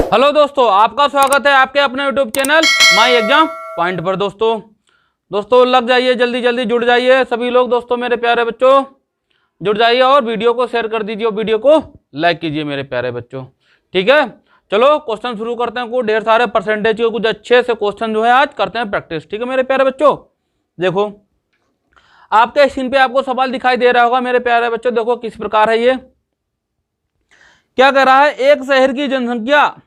Hello दोस्तों, आपका स्वागत है आपके अपने YouTube channel my exam point पर। दोस्तों लग जाइए, जल्दी जल्दी जुड़ जाइए सभी लोग। दोस्तों मेरे प्यारे बच्चों जुड़ जाइए और वीडियो को शेयर कर दीजिए और वीडियो को लाइक कीजिए मेरे प्यारे बच्चों। ठीक है, चलो क्वेश्चन शुरू करते हैं। कुछ ढेर सारे परसेंटेज के कुछ अच्छे से क्वेश्चन जो है आज करते हैं प्रैक्टिस। ठीक है मेरे प्यारे बच्चों, देखो आपके स्क्रीन पे आपको सवाल दिखाई दे रहा होगा मेरे प्यारे बच्चों। देखो किस प्रकार है, ये क्या कह रहा है, एक शहर की जनसंख्या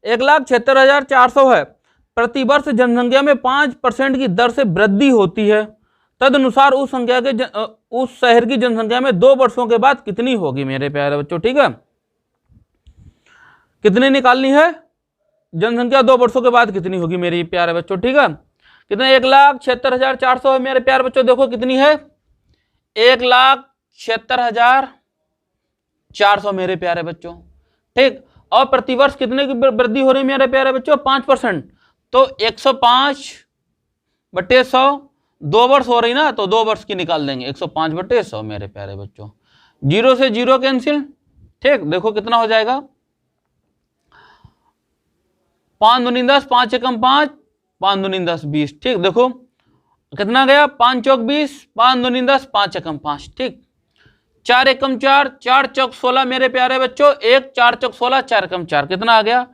1,76,400 है। प्रतिवर्ष जनसंख्या में 5% की दर से वृद्धि होती है। तदनुसार उस शहर की जनसंख्या में 2 वर्षों के बाद कितनी होगी मेरे प्यारे बच्चों। ठीक है, कितनी निकालनी है जनसंख्या 2 वर्षों के बाद कितनी होगी मेरे प्यारे बच्चों। ठीक है, कितने 1,76,400 है मेरे प्यारे बच्चों। देखो कितनी है 1,76,400 मेरे प्यारे बच्चों। ठीक, और प्रतिवर्ष कितने की वृद्धि हो रही है मेरे प्यारे बच्चों, 5%। तो 105/100 2 वर्ष हो रही ना, तो 2 वर्ष की निकाल देंगे 105/100 मेरे प्यारे बच्चों। 0 से 0 कैंसिल। ठीक, देखो कितना हो जाएगा, 5 दूनी 10, 5 एकम 5, 5 दूनी 10 20। ठीक, देखो कितना गया, 5 चौक 20, 5 दूनी 10, 5 एकम 5। ठीक, 4 एकम 4, 4 चौक 16 मेरे प्यारे बच्चों। 1 4 चौक 16, 4 एकम 4 कितना आ गया,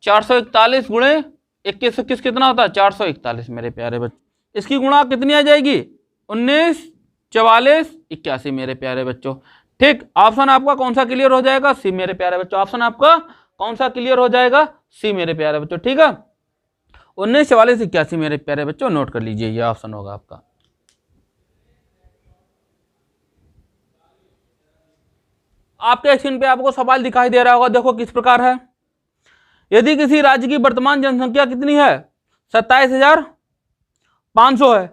441 गुणे 21 21 कितना होता है, 441 मेरे प्यारे बच्चों। इसकी गुणा कितनी आ जाएगी, 19 44 81 मेरे प्यारे बच्चों। ठीक, ऑप्शन आपका कौन सा क्लियर हो जाएगा, सी मेरे प्यारे बच्चों। ऑप्शन आपका कौन सा क्लियर हो जाएगा, सी मेरे प्यारे बच्चों। ठीक है, 19 44 81 मेरे प्यारे बच्चों, नोट कर लीजिए, ये ऑप्शन होगा आपका। आपके स्क्रीन पे आपको सवाल दिखाई दे रहा होगा, देखो किस प्रकार है। यदि किसी राज्य की वर्तमान जनसंख्या कितनी है, 27,500 है,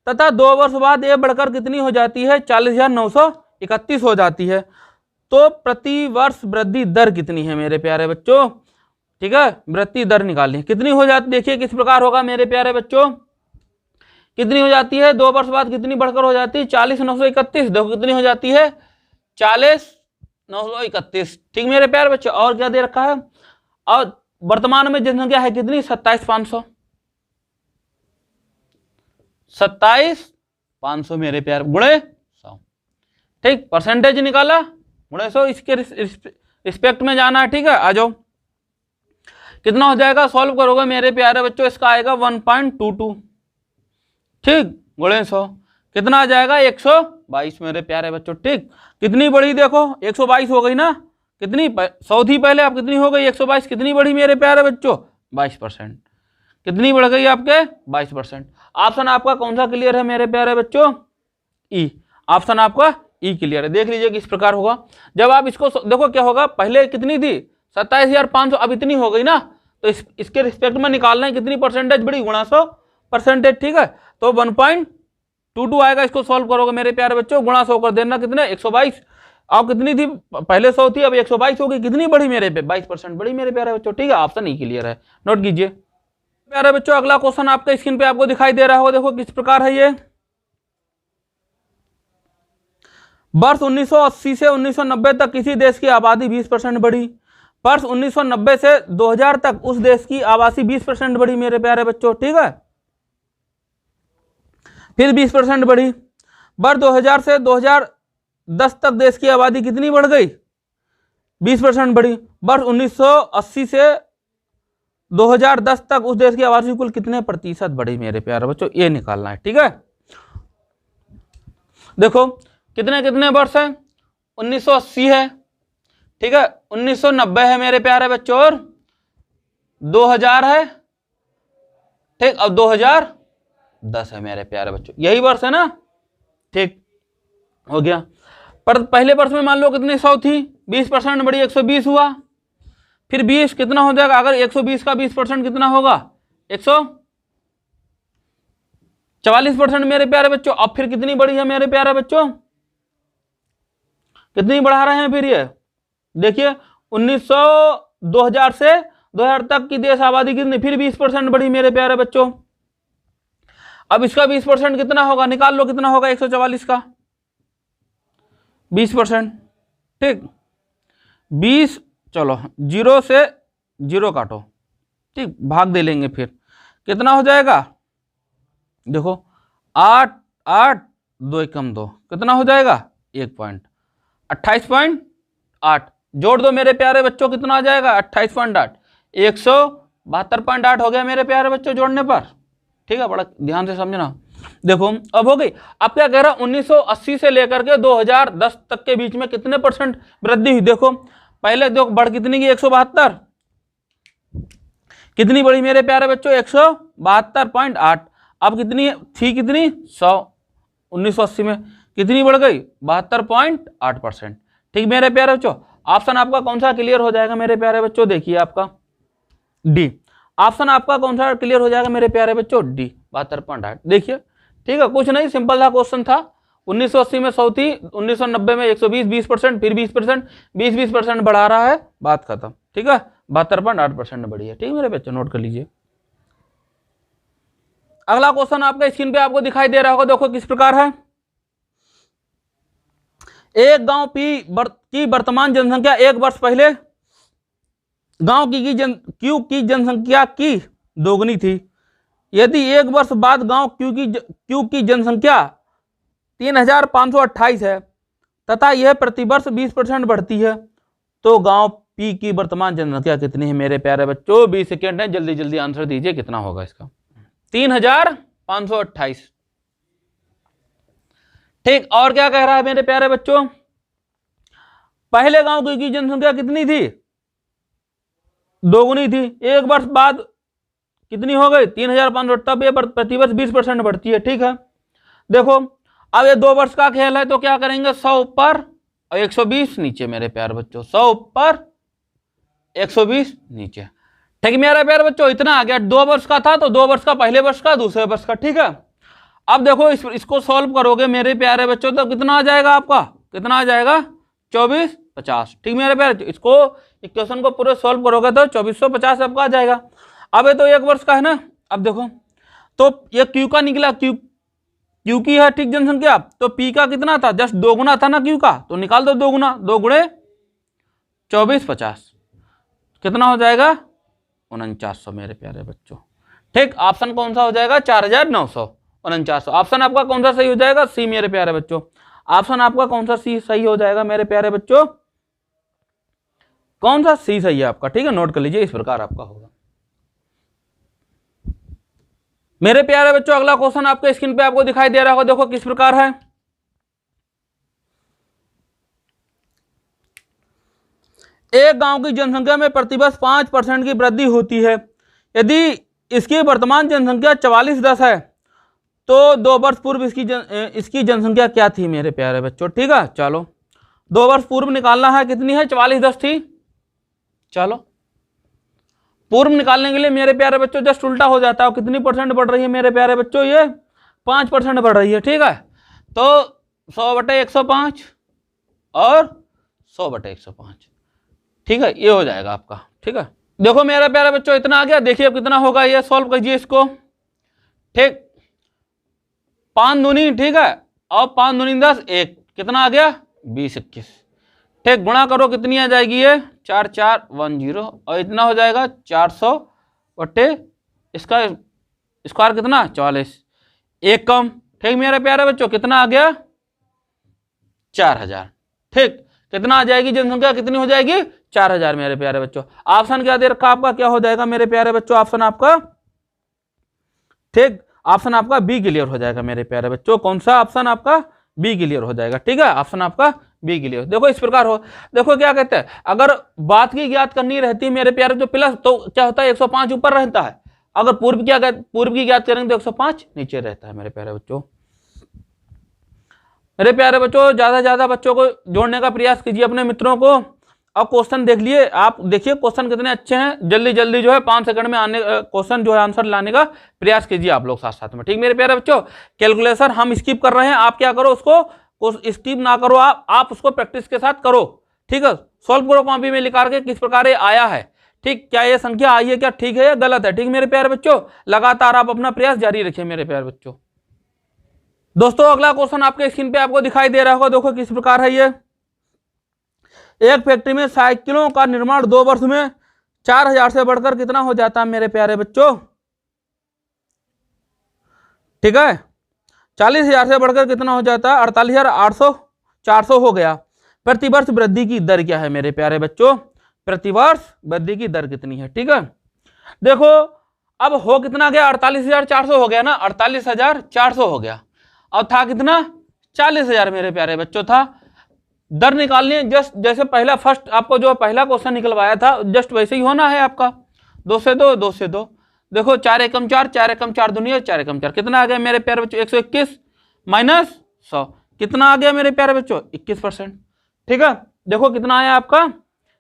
तथा 2 वर्ष बाद यह बढ़कर कितनी हो जाती है, 40,931 हो जाती है, तो प्रति वर्ष वृद्धि दर कितनी है मेरे प्यारे बच्चों। ठीक है, वृद्धि दर निकालनी कितनी हो जाती, देखिए किस प्रकार होगा मेरे प्यारे बच्चों। कितनी हो जाती है 2 वर्ष बाद, कितनी बढ़कर हो जाती है, 40,931। देखो कितनी हो जाती है, 40,931। ठीक मेरे प्यारे बच्चों, और क्या दे रखा है, और वर्तमान में जनसंख्या है कितनी, 27,500। 27,500 मेरे प्यारे गुणे 100। ठीक, परसेंटेज निकाला गुणे 100, इसके रिस्पेक्ट में जाना है। ठीक है, आ जाओ, कितना हो जाएगा, सॉल्व करोगे मेरे प्यारे बच्चों, इसका आएगा 1.22। ठीक, गुणे 100 कितना आ जाएगा, 122 मेरे प्यारे बच्चों। ठीक, कितनी बढ़ी, देखो 122 हो गई ना, कितनी 100 थी पहले, अब कितनी हो गई 122, कितनी बढ़ी मेरे प्यारे बच्चों, 22%। कितनी बढ़ गई आपके, 22%। ऑप्शन आपका कौन सा क्लियर है मेरे प्यारे बच्चों, ई। ऑप्शन आपका ई क्लियर है। देख लीजिए किस प्रकार होगा। जब आप इसको देखो क्या होगा, पहले कितनी थी 27,500, अब इतनी हो गई ना, तो इसके रिस्पेक्ट में निकालना है कितनी परसेंटेज बढ़ी, गुणा 100%। ठीक है, तो 1.22 आएगा। इसको सॉल्व करोगे मेरे प्यारे बच्चों, गुणा 100 कर देना, कितने 122। अब कितनी थी पहले 100 थी, अब 122 होगी, कितनी बढ़ी मेरे पे, 22% बढ़ी मेरे प्यारे बच्चों। ठीक है, ऑप्शन ही क्लियर है, नोट कीजिए प्यारे बच्चों। अगला क्वेश्चन आपके स्क्रीन पे आपको दिखाई दे रहा होगा, देखो किस प्रकार है ये। वर्ष 1980 से 1990 तक किसी देश की आबादी 20% बढ़ी। वर्ष 1990 से 2000 तक उस देश की आबादी 20% बढ़ी मेरे प्यारे बच्चों। ठीक है, फिर 20% बढ़ी। वर्ष 2000 से 2010 तक देश की आबादी कितनी बढ़ गई, 20% बढ़ी। वर्ष 1980 से 2010 तक उस देश की आबादी कुल कितने प्रतिशत बढ़ी मेरे प्यारे बच्चों, ये निकालना है। ठीक है, देखो कितने कितने वर्ष है, 1980 है, ठीक है, 1990 है मेरे प्यारे बच्चों, और 2000 है। ठीक, अब 2010 है मेरे प्यारे बच्चों, यही वर्ष है ना। ठीक हो गया, पर पहले वर्ष में मान लो कितनी 100 थी, 20% बढ़ी, 120 हुआ। फिर 20 कितना हो जाएगा, अगर 120 का 20% कितना होगा, 144% मेरे प्यारे बच्चों। अब फिर कितनी बढ़ी है मेरे प्यारे बच्चों, कितनी बढ़ा रहे हैं फिर ये, देखिए 2000 से 2000 तक की देश आबादी कितनी, फिर 20% बढ़ी मेरे प्यारे बच्चों। अब इसका 20% कितना होगा, निकाल लो कितना होगा, 144 का 20%। ठीक, 20 चलो 0 से जीरो काटो, ठीक, भाग दे लेंगे, फिर कितना हो जाएगा, देखो 8 8 2 एकम 2, कितना हो जाएगा 1.28.8, जोड़ दो मेरे प्यारे बच्चों, कितना आ जाएगा 28.8, 172.8 हो गया मेरे प्यारे बच्चों जोड़ने पर, ठीक है, बड़ा ध्यान से समझना। देखो अब हो गई। अब क्या कह रहा, 1980 से लेकर के 2010 तक के बीच में कितने परसेंट वृद्धि हुई, देखो पहले देखो बढ़ कितनी की 172, कितनी बढ़ी मेरे प्यारे बच्चों 172.8, अब कितनी थी, कितनी 100, 1980 में कितनी बढ़ गई 72.8%, ठीक मेरे प्यारे बच्चों। ऑप्शन आपका कौन सा क्लियर हो जाएगा मेरे प्यारे बच्चों, देखिए आपका डी, ऑप्शन आपका कौन सा क्लियर हो जाएगा मेरे प्यारे बच्चों, डी 72.8, देखिए, ठीक है, कुछ नहीं, सिंपल सा क्वेश्चन था। 1980 में 100 थी, 1990 में 120, 20%, फिर 20%, 20% बढ़ा रहा है, बात खत्म, ठीक है, 72.8% बढ़ी है, ठीक मेरे बच्चों, नोट कर लीजिए। अगला क्वेश्चन आपका स्क्रीन पे आपको दिखाई दे रहा होगा, देखो किस प्रकार है। एक गांव की वर्तमान जनसंख्या 1 वर्ष पहले गांव क्यू की जनसंख्या की दोगुनी थी। यदि 1 वर्ष बाद गांव क्यू की जनसंख्या 3528 है तथा यह प्रतिवर्ष 20% बढ़ती है, तो गांव पी की वर्तमान जनसंख्या कितनी है मेरे प्यारे बच्चों, 20 सेकेंड है, जल्दी जल्दी आंसर दीजिए, कितना होगा इसका, 3528, ठीक। और क्या कह रहा है मेरे प्यारे बच्चों, पहले गांव की जनसंख्या कितनी थी, दोगुनी थी, 1 वर्ष बाद कितनी हो गई 3500, तब ये प्रतिवर्ष 20% बढ़ती है, ठीक है। देखो अब ये 2 वर्ष का खेल है, तो क्या करेंगे 100 ऊपर और 120 नीचे मेरे प्यारे बच्चों, 100 ऊपर 120 नीचे, ठीक मेरे प्यारे बच्चों, इतना आ गया। 2 वर्ष का था तो 2 वर्ष का, पहले वर्ष का, दूसरे वर्ष का, ठीक है। अब देखो इसको सॉल्व करोगे मेरे प्यारे बच्चों, तो कितना आ जाएगा आपका, कितना आ जाएगा 2450, ठीक मेरे प्यारे, इसको इक्वेशन को पूरे सॉल्व करोगे तो 2450 आपका आ जाएगा। अब ये तो 1 वर्ष का है ना, अब देखो तो ये क्यू का निकला, क्यू की है, ठीक जनसंख्या, तो पी का कितना था, जस्ट दोगुना था ना क्यू का, तो निकाल दो दोगुना, 2 गुणे 2450, कितना हो जाएगा 4900 मेरे प्यारे बच्चों, ठीक। ऑप्शन कौन सा हो जाएगा 4949, ऑप्शन आपका कौन सा सही हो जाएगा, सी मेरे प्यारे बच्चों, ऑप्शन आपका कौन सा सी सही हो जाएगा मेरे प्यारे बच्चों, कौन सा सी सही है आपका, ठीक है, नोट कर लीजिए, इस प्रकार आपका होगा मेरे प्यारे बच्चों। अगला क्वेश्चन आपके स्क्रीन पे आपको दिखाई दे रहा होगा, देखो किस प्रकार है। एक गांव की जनसंख्या में प्रतिवर्ष 5% की वृद्धि होती है। यदि इसकी वर्तमान जनसंख्या 4410 है तो 2 वर्ष पूर्व इसकी जनसंख्या क्या थी मेरे प्यारे बच्चों, ठीक है। चलो 2 वर्ष पूर्व निकालना है, कितनी है 4410 थी, चलो पूर्व निकालने के लिए मेरे प्यारे बच्चों जस्ट उल्टा हो जाता है, कितनी परसेंट बढ़ रही है मेरे प्यारे बच्चों, ये 5% बढ़ रही है, ठीक है। तो 100/105 और 100/105, ठीक है, ये हो जाएगा आपका, ठीक है। देखो मेरे प्यारे बच्चों इतना आ गया, देखिए अब कितना होगा, ये सॉल्व कीजिए इसको, ठीक। 5 दूनी, ठीक है, और 5 दूनी 10, 1, कितना आ गया 20/21, ठीक, गुणा करो कितनी आ जाएगी ये 4410, और इतना हो जाएगा 400 बटे इसका स्क्वायर कितना 44, 1 कम, ठीक मेरे प्यारे बच्चों, कितना आ गया 4000, ठीक, कितना आ जाएगी जनसंख्या, कितनी हो जाएगी 4000 मेरे प्यारे बच्चों। ऑप्शन क्या दे रखा आपका, क्या हो जाएगा मेरे प्यारे बच्चों, ऑप्शन आपका, ठीक, ऑप्शन आपका बी क्लियर हो जाएगा मेरे प्यारे बच्चों, कौन सा ऑप्शन आपका बी क्लियर हो जाएगा, ठीक है, ऑप्शन आपका बी क्लियर। देखो इस प्रकार हो, देखो क्या कहते हैं, अगर बात की ज्ञात करनी रहती है मेरे प्यारे जो प्लस, तो क्या होता है 105 ऊपर रहता है, अगर पूर्व की ज्ञात करेंगे तो 105 नीचे रहता है मेरे प्यारे बच्चों। मेरे प्यारे बच्चों ज्यादा से ज्यादा बच्चों को जोड़ने का प्रयास कीजिए अपने मित्रों को। अब क्वेश्चन देख लिए आप, देखिए क्वेश्चन कितने अच्छे हैं, जल्दी जल्दी जो है 5 सेकंड में आने क्वेश्चन जो है आंसर लाने का प्रयास कीजिए आप लोग साथ साथ में, ठीक मेरे प्यारे बच्चों। कैलकुलेशन हम स्किप कर रहे हैं, आप क्या करो उसको स्किप ना करो, आप उसको प्रैक्टिस के साथ करो, ठीक है। सॉल्व करो कॉपी में लिखा के किस प्रकार ये आया है, ठीक, क्या ये संख्या आई है, क्या ठीक है या गलत है, ठीक मेरे प्यारे बच्चों। लगातार आप अपना प्रयास जारी रखिए मेरे प्यारे बच्चों। दोस्तों अगला क्वेश्चन आपके स्क्रीन पे आपको दिखाई दे रहा होगा, देखो किस प्रकार है ये। एक फैक्ट्री में साइकिलों का निर्माण 2 वर्ष में 4000 से बढ़कर कितना हो जाता है मेरे प्यारे बच्चों, ठीक है, 40,000 से बढ़कर कितना हो जाता है 48,800, 400 हो गया। प्रतिवर्ष वृद्धि की दर क्या है मेरे प्यारे बच्चों, प्रतिवर्ष वृद्धि की दर कितनी है, ठीक है। देखो अब हो कितना गया, 48,400 हो गया ना, 48,400 हो गया। अब था कितना, 40,000 मेरे प्यारे बच्चों था। दर निकालनी है जस्ट जैसे पहला फर्स्ट आपको जो पहला क्वेश्चन निकलवाया था जस्ट वैसे ही होना है आपका, 2 से 2, 2 से 2। देखो 4 एकम 4, 4 एकम 4 दुनिया 4 एकम 4, कितना आ गया मेरे प्यारे बच्चों, 121 माइनस 100, कितना आ गया मेरे प्यारे बच्चों, 21%, ठीक है। देखो कितना आया आपका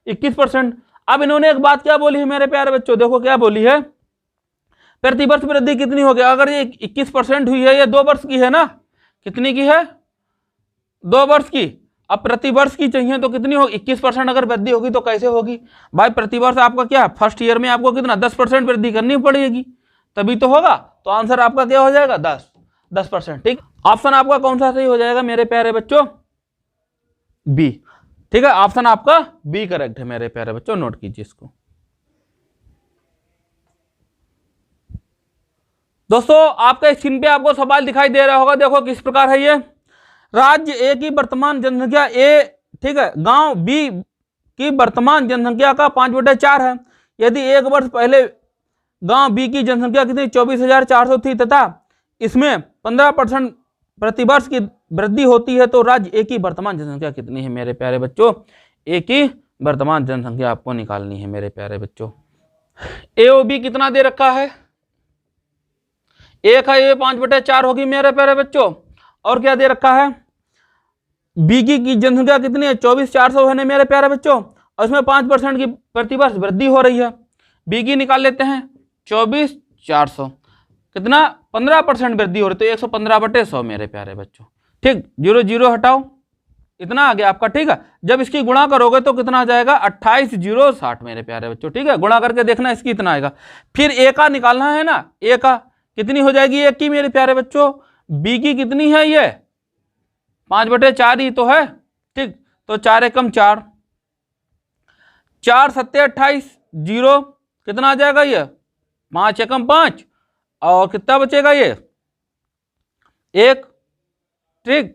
21%। अब इन्होंने एक बात क्या बोली है मेरे प्यारे बच्चों, देखो क्या बोली है, प्रतिवर्ष वृद्धि कितनी हो गया, अगर ये 21% हुई है, ये 2 वर्ष की है ना, कितनी की है, 2 वर्ष की। अब प्रतिवर्ष की चाहिए तो कितनी होगी, 21% अगर वृद्धि होगी तो कैसे होगी भाई, प्रतिवर्ष आपका क्या फर्स्ट ईयर में आपको कितना 10% वृद्धि करनी पड़ेगी तभी तो होगा, तो आंसर आपका क्या हो जाएगा 10%, ठीक। ऑप्शन आपका कौन सा सही हो जाएगा मेरे प्यारे बच्चों, बी, ठीक है, ऑप्शन आपका बी करेक्ट है मेरे प्यारे बच्चों, नोट कीजिए इसको। दोस्तों आपके स्क्रीन पे आपको सवाल दिखाई दे रहा होगा, देखो किस प्रकार है ये, राज्य ए की वर्तमान जनसंख्या ए, ठीक है, गांव बी की वर्तमान जनसंख्या का 5/4 है। यदि 1 वर्ष पहले गांव बी की जनसंख्या कितनी 24,400 थी तथा इसमें 15% प्रतिवर्ष की वृद्धि होती है तो राज्य ए की वर्तमान जनसंख्या कितनी है मेरे प्यारे बच्चों, ए की वर्तमान जनसंख्या आपको निकालनी है मेरे प्यारे बच्चों। ए ओ बी कितना दे रखा है, 1 है, ये 5/4 होगी मेरे प्यारे बच्चों, और क्या दे रखा है, बी की जनसंख्या कितनी है 24,400 है ना मेरे प्यारे बच्चों, और इसमें 5% की प्रतिवर्ष वृद्धि हो रही है। बी की निकाल लेते हैं 24,400, कितना 15% वृद्धि हो रही, तो 115/100 मेरे प्यारे बच्चों, ठीक, 0 0 हटाओ, इतना आ गया आपका, ठीक है। जब इसकी गुणा करोगे तो कितना आ जाएगा 28,060 मेरे प्यारे बच्चों, ठीक है, गुणा करके देखना इसकी इतना आएगा। फिर ए का निकालना है ना, ए का कितनी हो जाएगी, 1 की मेरे प्यारे बच्चों, बी की कितनी है ये 5/4 ही तो है, ठीक, तो 4 एकम 4, 4 7 28, 0 कितना आ जाएगा ये 5 एकम 5, और कितना बचेगा ये 1, ठीक,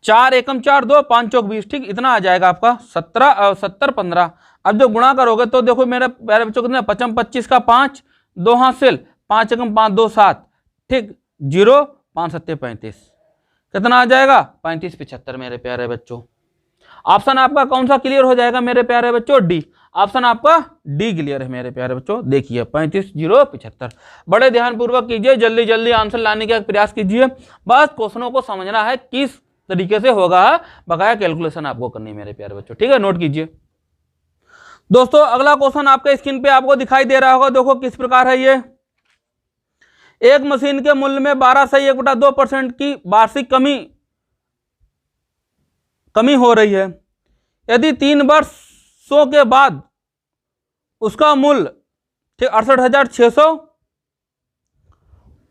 4 एकम 4 2, 5 चौक 20, ठीक, इतना आ जाएगा आपका 70 15। अब जो गुणा करोगे तो देखो मेरे प्यारे बच्चों कितना 55 25 का 5, 2 हासिल, 5 एकम 5 2 7, ठीक, 0 5 7 35, कितना आ जाएगा 35 75 मेरे प्यारे बच्चों। ऑप्शन आपका कौन सा क्लियर हो जाएगा मेरे प्यारे बच्चों, डी, ऑप्शन आपका डी क्लियर है मेरे प्यारे बच्चों। देखिए 35 0 75, बड़े ध्यान पूर्वक कीजिए, जल्दी जल्दी आंसर लाने का प्रयास कीजिए, बस क्वेश्चनों को समझना है किस तरीके से होगा, बकाया कैलकुलेशन आपको करनी है मेरे प्यारे बच्चों, ठीक है, नोट कीजिए। दोस्तों अगला क्वेश्चन आपके स्क्रीन पे आपको दिखाई दे रहा होगा, देखो किस प्रकार है ये, एक मशीन के मूल्य में 12 से 1/2% की वार्षिक कमी हो रही है। यदि 3 वर्षों के बाद उसका मूल्य 68,600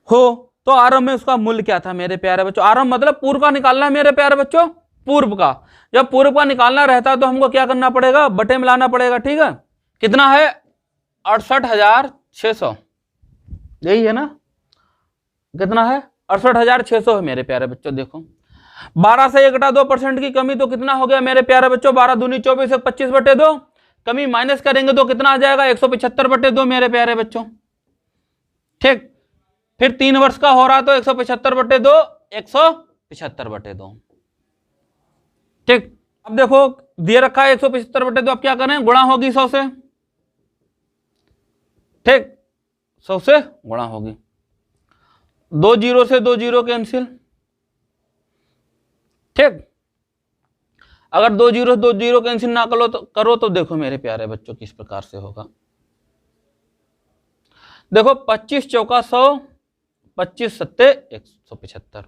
हो तो आरंभ में उसका मूल्य क्या था मेरे प्यारे बच्चों, आरंभ मतलब पूर्व का निकालना है मेरे प्यारे बच्चों, पूर्व का, जब पूर्व का निकालना रहता है तो हमको क्या करना पड़ेगा, बटे में लाना पड़ेगा, ठीक है। कितना है 68,600, यही है ना, कितना है 68,600 है मेरे प्यारे बच्चों। देखो 12 से 1/2% की कमी तो कितना हो गया मेरे प्यारे बच्चों, 12 दूनी 24 25/2, कमी माइनस करेंगे तो कितना आ जाएगा 175/2 मेरे प्यारे बच्चों, ठीक। फिर 3 वर्ष का हो रहा तो 175/2 175/2, ठीक। अब देखो दिए रखा है 175/2, अब क्या करें, गुणा होगी 100 से, ठीक, 100 से गुणा होगी, 2 0 से 2 0 कैंसिल, ठीक। अगर 2 0 कैंसिल ना करो तो देखो मेरे प्यारे बच्चों किस प्रकार से होगा। देखो 25 चौका 100, 25 सत्ते 175,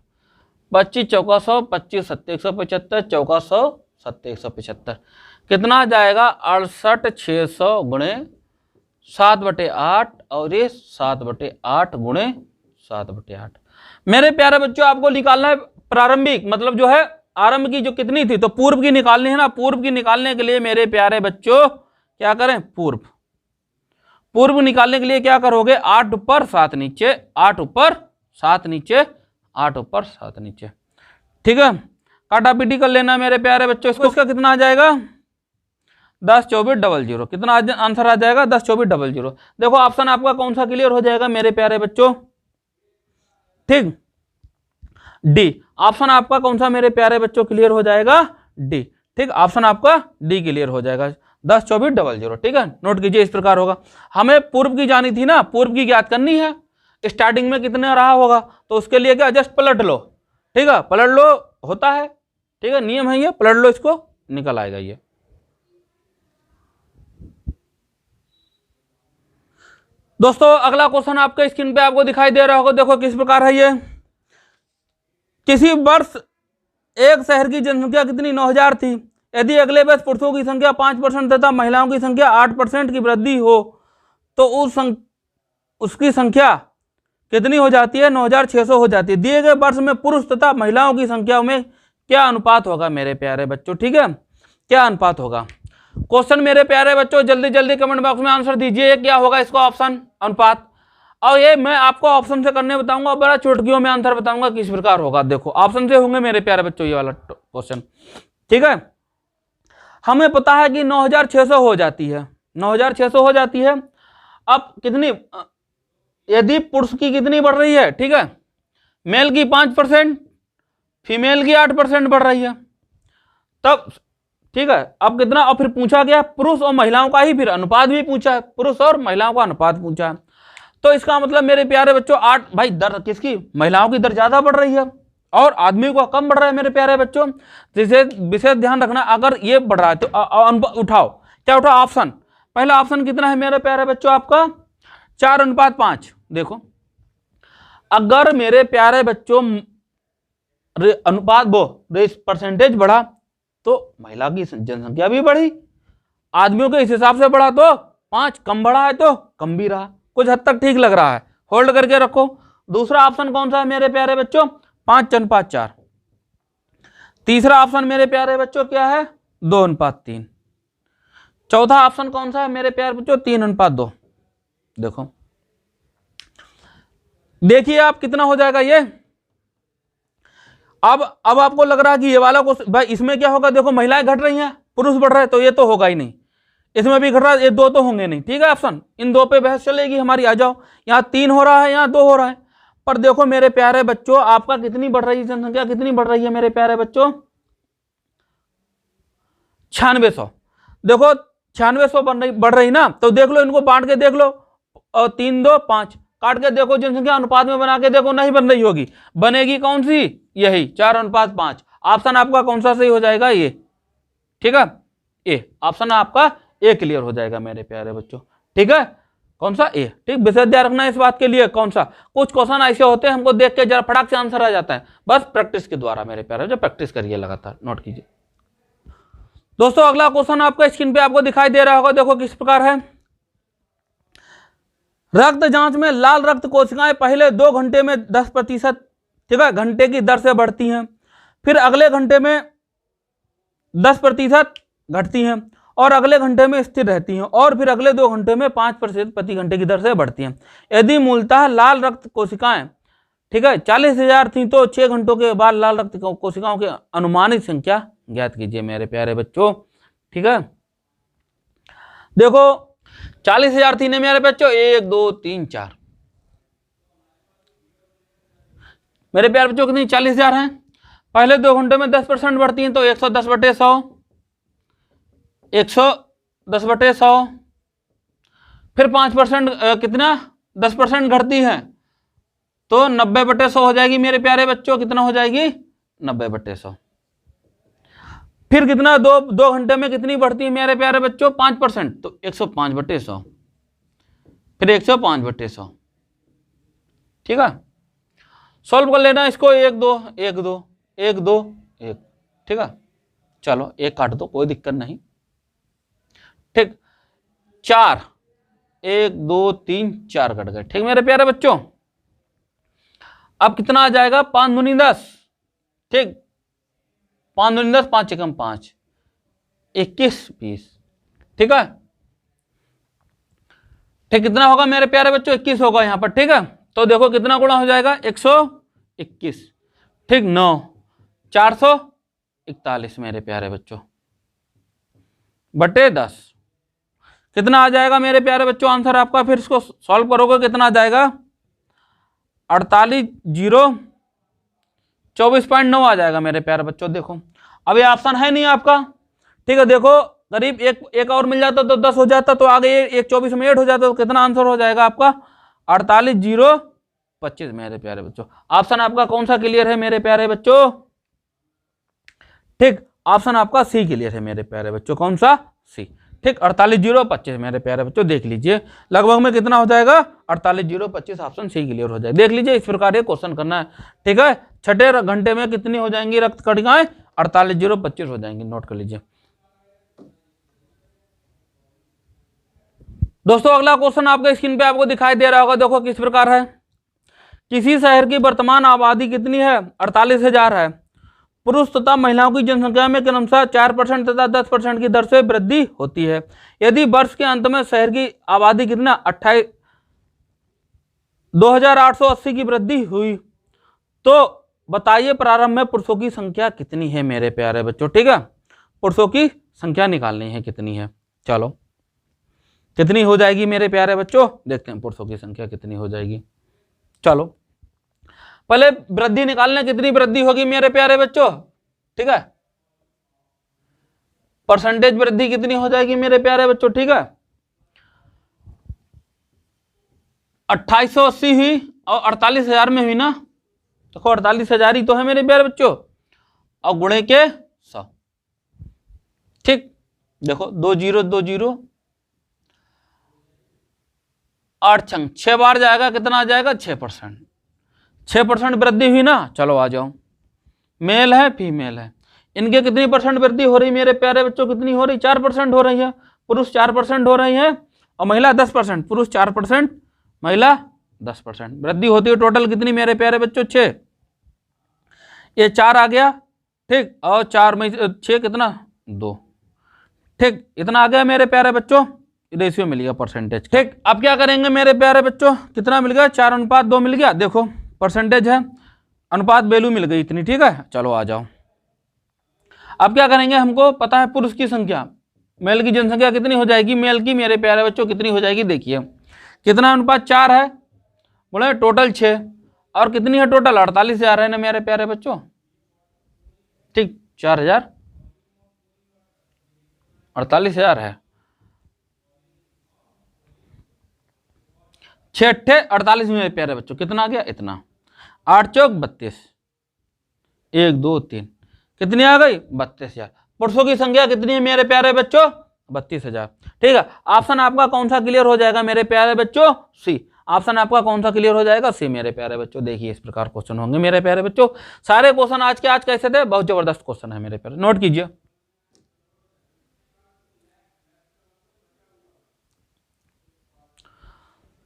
25 चौका 100, 25 सत्ते 175, चौका 100 सत्ते 175, कितना आ जाएगा 68,600 गुणे 7/8, और ये 7/8 गुणे 7/8। मेरे प्यारे बच्चों आपको निकालना है प्रारंभिक, मतलब जो है आरंभ की जो कितनी थी, तो पूर्व की निकालनी है ना, पूर्व की निकालने के लिए मेरे प्यारे बच्चों क्या करें, पूर्व। पूर्व निकालने के लिए क्या करोगे, 8 ऊपर 7 नीचे, 8 ऊपर 7 नीचे, 8 ऊपर 7 नीचे, ठीक है। काटा पीटी कर लेना मेरे प्यारे बच्चों। इसका कितना आ जाएगा, 10 24 00। कितना आंसर आ जाएगा, 10 24 00। देखो ऑप्शन आपका कौन सा क्लियर हो जाएगा मेरे प्यारे बच्चों, ठीक, डी। ऑप्शन आपका कौन सा मेरे प्यारे बच्चों क्लियर हो जाएगा, डी, ठीक। ऑप्शन आपका डी क्लियर हो जाएगा, 10 24 00, ठीक है। नोट कीजिए, इस प्रकार होगा। हमें पूर्व की जानी थी ना, पूर्व की ज्ञात करनी है, स्टार्टिंग में कितने रहा होगा, तो उसके लिए क्या, जस्ट पलट लो, ठीक है, पलट लो, होता है, ठीक है, नियम है ये, पलट लो, इसको निकल आएगा ये। दोस्तों अगला क्वेश्चन आपके स्क्रीन पे आपको दिखाई दे रहा होगा, देखो किस प्रकार है ये। किसी वर्ष एक शहर की जनसंख्या कितनी, 9000 थी। यदि अगले वर्ष पुरुषों की संख्या 5% तथा महिलाओं की संख्या 8% की वृद्धि हो तो उसकी संख्या कितनी हो जाती है, 9600 हो जाती है। दिए गए वर्ष में पुरुष तथा महिलाओं की संख्या में क्या अनुपात होगा मेरे प्यारे बच्चों, ठीक है, क्या अनुपात होगा। क्वेश्चन मेरे प्यारे बच्चों जल्दी जल्दी कमेंट बॉक्स में आंसर दीजिए, क्या होगा इसका ऑप्शन, अनुपात। और ये मैं आपको ऑप्शन से करने बताऊंगा, बड़ा चुटकियों में आंसर बताऊंगा किस प्रकार होगा। देखो ऑप्शन से होंगे मेरे प्यारे बच्चों ये वाला क्वेश्चन, ठीक है। हमें पता है कि 9600 हो जाती है, 9600 हो जाती है। अब कितनी, यदि पुरुष की कितनी बढ़ रही है, ठीक है, मेल की 5%, फीमेल की 8% बढ़ रही है, तब ठीक है। अब कितना, और फिर पूछा गया पुरुष और महिलाओं का ही फिर अनुपात भी पूछा है, पुरुष और महिलाओं का अनुपात पूछा है। तो इसका मतलब मेरे प्यारे बच्चों 8, भाई दर किसकी, महिलाओं की दर ज्यादा बढ़ रही है और आदमी को कम बढ़ रहा है मेरे प्यारे बच्चों। जिसे विशेष ध्यान रखना, अगर ये बढ़ रहा है तो उठाओ, क्या उठाओ, ऑप्शन। पहला ऑप्शन कितना है मेरे प्यारे बच्चों आपका, 4:5। देखो अगर मेरे प्यारे बच्चों अनुपात परसेंटेज बढ़ा तो महिला की जनसंख्या भी बढ़ी, आदमियों के इस हिसाब से बढ़ा तो 5, कम बढ़ा है तो कम भी रहा, कुछ हद तक ठीक लग रहा है, होल्ड करके रखो। दूसरा ऑप्शन कौन सा है मेरे प्यारे बच्चों, 5:4। तीसरा ऑप्शन मेरे प्यारे बच्चों क्या है, 2:3। चौथा ऑप्शन कौन सा है मेरे प्यारे बच्चों, 3:2। देखो देखिए आप कितना हो जाएगा ये। अब आपको लग रहा है कि ये वाला को भाई इसमें क्या होगा, देखो महिलाएं घट रही हैं, पुरुष बढ़ रहे हैं, तो ये तो होगा ही नहीं, इसमें भी घट रहा है, ये 2 तो होंगे नहीं, ठीक है। ऑप्शन इन 2 पे बहस चलेगी हमारी। आ जाओ, यहाँ 3 हो रहा है, यहाँ 2 हो रहा है, पर देखो मेरे प्यारे बच्चों आपका कितनी बढ़ रही है जनसंख्या, कितनी बढ़ रही है मेरे प्यारे बच्चों, 9600। देखो 9600 बढ़ रही ना, तो देख लो इनको बांट के देख लो, और 3 2 5 काट के देखो, जनसंख्या अनुपात में बना के देखो, नहीं बन रही होगी, बनेगी कौन सी, यही 4:5। ऑप्शन आपका कौन सा सही हो जाएगा, ये, ठीक है, ए। ऑप्शन आपका ए क्लियर हो जाएगा मेरे प्यारे बच्चों, ठीक है, कौन सा, ए, ठीक। विशेष ध्यान रखना इस बात के लिए, कौन सा, कुछ क्वेश्चन ऐसे होते हैं हमको देख के जरा फटाक से आंसर आ जाता है, बस प्रैक्टिस के द्वारा मेरे प्यारे, जो प्रैक्टिस करिए लगातार, नोट कीजिए। दोस्तों अगला क्वेश्चन आपका स्क्रीन पे आपको दिखाई दे रहा होगा, देखो किस प्रकार है। रक्त जांच में लाल रक्त कोशिकाएं पहले 2 घंटे में 10%, ठीक है, घंटे की दर से बढ़ती हैं, फिर अगले घंटे में 10% घटती हैं और अगले घंटे में स्थिर रहती हैं, और फिर अगले 2 घंटे में 5% प्रति घंटे की दर से बढ़ती हैं। यदि मूलतः लाल रक्त कोशिकाएं, ठीक है, 40,000 थी तो 6 घंटों के बाद लाल रक्त कोशिकाओं की अनुमानित संख्या ज्ञात कीजिए मेरे प्यारे बच्चों, ठीक है। देखो 40,000 थी ने मेरे बच्चों, 1 2 3 4, मेरे प्यारे बच्चों कितनी, 40,000 हैं। पहले 2 घंटे में 10% बढ़ती हैं तो 110/100, 110/100, फिर 5% कितना, 10% घटती है तो 90/100 हो जाएगी मेरे प्यारे बच्चों, कितना हो जाएगी, 90/100। फिर कितना, 2 घंटे में कितनी बढ़ती है मेरे प्यारे बच्चों, 5%, तो 105/100, फिर 105/100, ठीक है। सॉल्व कर लेना इसको, 1 2 1 2 1 2 1, ठीक है। चलो 1 काट दो, कोई दिक्कत नहीं, ठीक। 4 1 2 3 4 कट गए, ठीक मेरे प्यारे बच्चों। अब कितना आ जाएगा, 5 दूनी 10, ठीक, 5 दूनी 10, 5 एकम 5, 21 20, ठीक है। ठीक, कितना होगा मेरे प्यारे बच्चों? 21 होगा यहाँ पर। ठीक है, तो देखो कितना गुणा हो जाएगा? 121। ठीक, 9 441 मेरे प्यारे बच्चों बटे 10। कितना आ जाएगा मेरे प्यारे बच्चों आंसर आपका? फिर इसको सॉल्व करोगे कितना आ जाएगा? 48,024.9 आ जाएगा मेरे प्यारे बच्चों। देखो अब ये ऑप्शन है नहीं आपका। ठीक है, देखो करीब एक और मिल जाता तो 10 हो जाता, तो आगे एक 24 में 8 हो जाता, तो कितना आंसर हो जाएगा आपका? 48,025 मेरे प्यारे बच्चों। ऑप्शन आपका कौन सा क्लियर है मेरे प्यारे बच्चों? ठीक, ऑप्शन आपका सी क्लियर है मेरे प्यारे बच्चों। कौन सा? सी। ठीक, 48,025 मेरे प्यारे बच्चों देख लीजिए लगभग में कितना हो जाएगा? 48,025 ऑप्शन सी क्लियर हो जाएगा। देख लीजिए इस प्रकार ये क्वेश्चन करना है। ठीक है, छठे घंटे में कितनी हो जाएंगी रक्त कणिकाएं? 48,025 हो जाएंगी। नोट कर लीजिए दोस्तों। अगला क्वेश्चन आपके स्क्रीन पे आपको दिखाई दे रहा होगा। देखो किस प्रकार है। किसी शहर की वर्तमान आबादी कितनी है? 48,000 है। पुरुष तथा महिलाओं की जनसंख्या में क्रमशः 4% तथा 10% की दर से वृद्धि होती है। यदि वर्ष के अंत में शहर की आबादी कितना 2,880 की वृद्धि हुई तो बताइए प्रारंभ में पुरुषों की संख्या कितनी है मेरे प्यारे बच्चों? ठीक है, पुरुषों की संख्या निकालनी है कितनी है। चलो कितनी हो जाएगी मेरे प्यारे बच्चों? देखते हैं पुरुषों की संख्या कितनी हो जाएगी। चलो पहले वृद्धि निकालने, कितनी वृद्धि होगी मेरे प्यारे बच्चों? ठीक है, परसेंटेज वृद्धि कितनी हो जाएगी मेरे प्यारे बच्चों? ठीक है, 2880 हुई और 48,000 में हुई ना। देखो 48,000 ही तो है मेरे प्यारे बच्चों, और गुणे के 100। ठीक, देखो 2 0 2 0 8 छंग 6 बार जाएगा, कितना आ जाएगा? 6%। 6% वृद्धि हुई ना। चलो आ जाओ, मेल है फीमेल है, इनके कितनी परसेंट वृद्धि हो रही मेरे प्यारे बच्चों? कितनी हो रही? 4% हो रही है। पुरुष 4% हो रही है और महिला 10%। पुरुष 4%, महिला 10% वृद्धि होती है। टोटल कितनी मेरे प्यारे बच्चों? 6। ये 4 आ गया। ठीक, और 4 में 6 कितना? 2। ठीक, इतना आ गया मेरे प्यारे बच्चों, रेशियो मिल गया परसेंटेज। ठीक, अब क्या करेंगे मेरे प्यारे बच्चों? कितना मिल गया? 4:2 मिल गया। देखो परसेंटेज है, अनुपात वैल्यू मिल गई इतनी। ठीक है, चलो आ जाओ। अब क्या करेंगे? हमको पता है पुरुष की संख्या, मेल की जनसंख्या कितनी हो जाएगी? मेल की मेरे प्यारे बच्चों कितनी हो जाएगी? देखिए कितना अनुपात? 4 है, बोले टोटल 6, और कितनी है टोटल? 48,000 है ना मेरे प्यारे बच्चों। ठीक, 4,000 48,000 है। 6 8 48 मेरे प्यारे बच्चों कितना आ गया? इतना। 8 चौक 32, 1 2 3 कितनी आ गई? 32,000। पुरुषों की संख्या कितनी है मेरे प्यारे बच्चों? 32,000। ठीक है, ऑप्शन आपका कौन सा क्लियर हो जाएगा मेरे प्यारे बच्चों? सी। ऑप्शन आपका कौन सा क्लियर हो जाएगा? सी मेरे प्यारे बच्चों। देखिए इस प्रकार क्वेश्चन होंगे मेरे प्यारे बच्चों। सारे क्वेश्चन आज के आज कैसे थे? बहुत जबरदस्त क्वेश्चन है मेरे प्यारे, नोट कीजिए।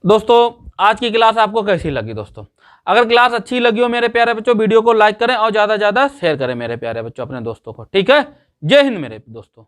दोस्तों आज की क्लास आपको कैसी लगी? दोस्तों अगर क्लास अच्छी लगी हो मेरे प्यारे बच्चों, वीडियो को लाइक करें और ज्यादा से ज्यादा शेयर करें मेरे प्यारे बच्चों अपने दोस्तों को। ठीक है, जय हिंद मेरे दोस्तों।